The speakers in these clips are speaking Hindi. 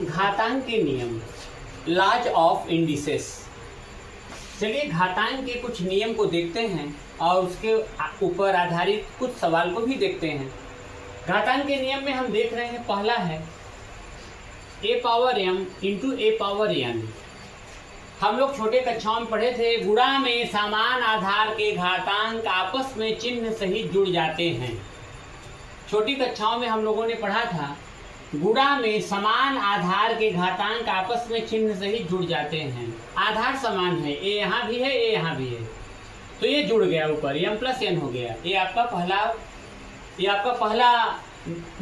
घातांक के नियम, लॉज ऑफ इंडिसेस। चलिए घातांक के कुछ नियम को देखते हैं और उसके ऊपर आधारित कुछ सवाल को भी देखते हैं। घातांक के नियम में हम देख रहे हैं, पहला है a power m into a power n। हम लोग छोटे कक्षाओं में पढ़े थे, गुणा में समान आधार के घातांक आपस में चिन्ह सहित जुड़ जाते हैं। छोटी कक्षाओं में हम लोगों ने पढ़ा था, गुणा में समान आधार के घातांक आपस में चिन्ह सहित जुड़ जाते हैं। आधार समान है, ए यहाँ भी है, ए यहाँ भी है, तो ये जुड़ गया, ऊपर m प्लस n हो गया। ये आपका पहला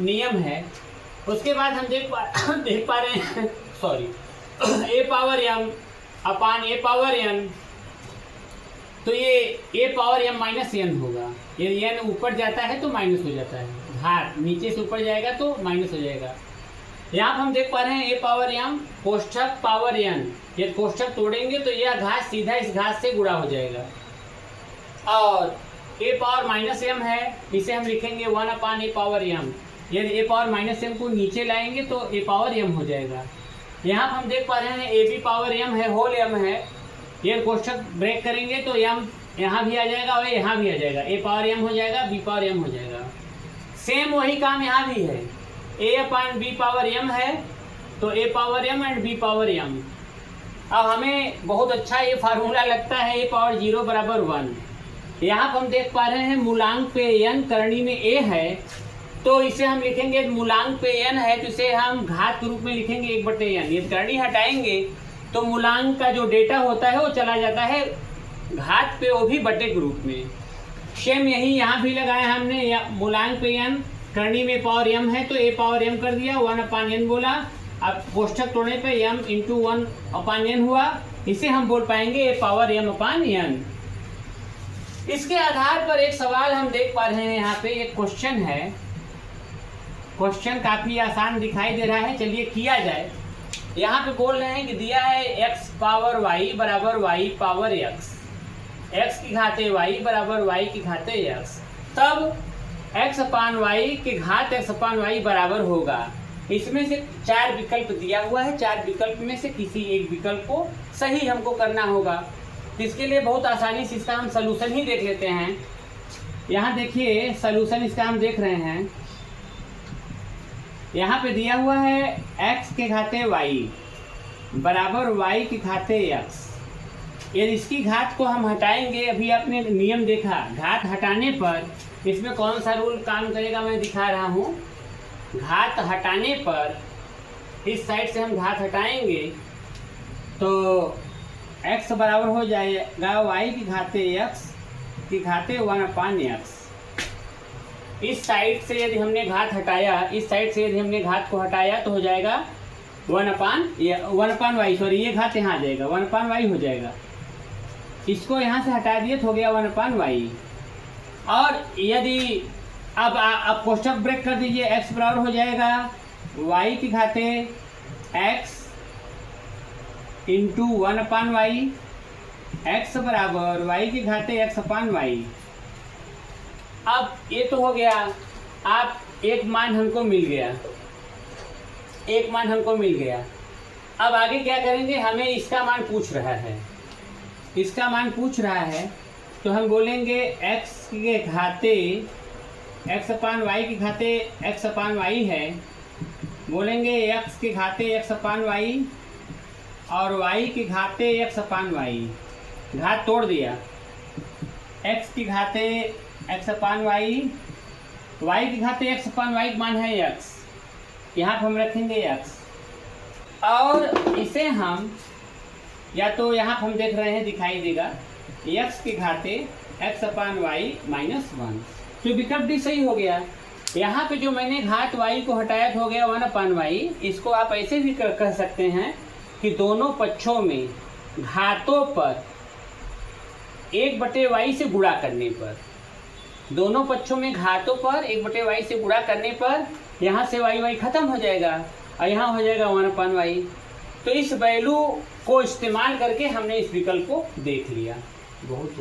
नियम है। उसके बाद हम देख पा रहे हैं a power m upon a power n, तो ये a power m minus n होगा। यदि n ऊपर जाता है तो माइनस हो जाता है, घात नीचे से ऊपर जाएगा तो माइनस हो जाएगा। यहाँ पर हम देख पा रहे हैं a पावर m कोष्ठक पावर n, यदि कोष्ठक तोड़ेंगे तो यह घात सीधा इस घात से गुणा हो जाएगा। और a पावर माइनस m है, इसे हम लिखेंगे 1 अपान a पावर m। यदि a पावर माइनस m को नीचे लाएंगे तो a पावर m हो जाएगा। यहाँ पर हम देख पा रहे हैं ab पावर m है, होल m है, यदि कोष्ठक ब्रेक करेंगे तो m यहाँ भी आ जाएगा और यहाँ भी आ जाएगा, a पावर m हो जाएगा, b पावर m हो जाएगा। सेम वही काम यहाँ भी है, a upon b power m है तो a power m and b power m। अब हमें बहुत अच्छा ये फार्मूला लगता है, a पावर 0 बराबर 1। यहाँ पर हम देख पा रहे हैं मूलांक पे n करणी में a है, तो इसे हम लिखेंगे, मूलांक पे n है तो इसे हम घात के रूप में लिखेंगे 1/n। यदि करणी हटाएंगे तो मूलांक का जो डेटा होता है वो चला जाता है घात पे, वो भी बटे के रूप में। सेम यही यहाँ भी लगाया हमने, मूलांक पे n करणी में पावर m है तो a पावर m कर दिया, 1 अपान n बोला। अब कोष्ठक तोड़ने पे m इंटू 1 अपान n हुआ, इसे हम बोल पाएंगे a power m upon n। इसके आधार पर एक सवाल हम देख पा रहे हैं, यहाँ पे एक क्वेश्चन है। क्वेश्चन काफ़ी आसान दिखाई दे रहा है, चलिए किया जाए। यहाँ पे बोल रहे हैं कि दिया है x पावर y बराबर y पावर x, x की घाते y बराबर y की घाते x, तब x अपान y के घात x अपान y बराबर होगा। इसमें से 4 विकल्प दिया हुआ है, 4 विकल्प में से किसी एक विकल्प को सही हमको करना होगा। इसके लिए बहुत आसानी से इसका हम सलूशन ही देख लेते हैं। यहाँ देखिए सलूशन इसका हम देख रहे हैं, यहाँ पे दिया हुआ है x के घाते y बराबर y के घाते x। यदि इसकी घात को हम हटाएंगे, अभी आपने नियम देखा, घात हटाने पर इसमें कौन सा रूल काम करेगा मैं दिखा रहा हूँ। घात हटाने पर इस साइड से हम घात हटाएंगे तो x बराबर हो जाएगा y की घाते x की घाते 1 अपान x। इस साइड से यदि हमने घात हटाया, इस साइड से यदि हमने घात को हटाया तो हो जाएगा 1 अपान y, सॉरी ये घात यहाँ आ जाएगा, 1 अपान y हो जाएगा। इसको यहाँ से हटा दिए तो हो गया 1 अपान y। और यदि अब कोष्ठक ब्रेक कर दीजिए, x बराबर हो जाएगा y की घाते x इंटू 1 अपान y, x बराबर y की घाते x अपान y। अब ये तो हो गया, आप एक मान हमको मिल गया, अब आगे क्या करेंगे, हमें इसका मान पूछ रहा है, तो हम बोलेंगे x के घाते x अपान y की घाते x अपान y है, बोलेंगे x के घाते x अपान y और y की घाते x अपान y। घात तोड़ दिया, x की घाते x अपान y, y की घाते x अपान y मान है x, यहाँ पर हम रखेंगे x। और इसे हम या तो यहाँ पर हम देख रहे हैं दिखाई देगा x की घाते x अपान y माइनस 1, तो विकल्प डी सही हो गया। यहाँ पे जो मैंने घात y को हटाया तो हो गया 1 अपान y। इसको आप ऐसे भी कह सकते हैं कि दोनों पक्षों में घातों पर 1/y से गुणा करने पर, दोनों पक्षों में घातों पर 1/y से गुणा करने पर यहाँ से y खत्म हो जाएगा और यहाँ हो जाएगा 1 अपान y। तो इस वैल्यू को इस्तेमाल करके हमने इस विकल्प को देख लिया। बहुत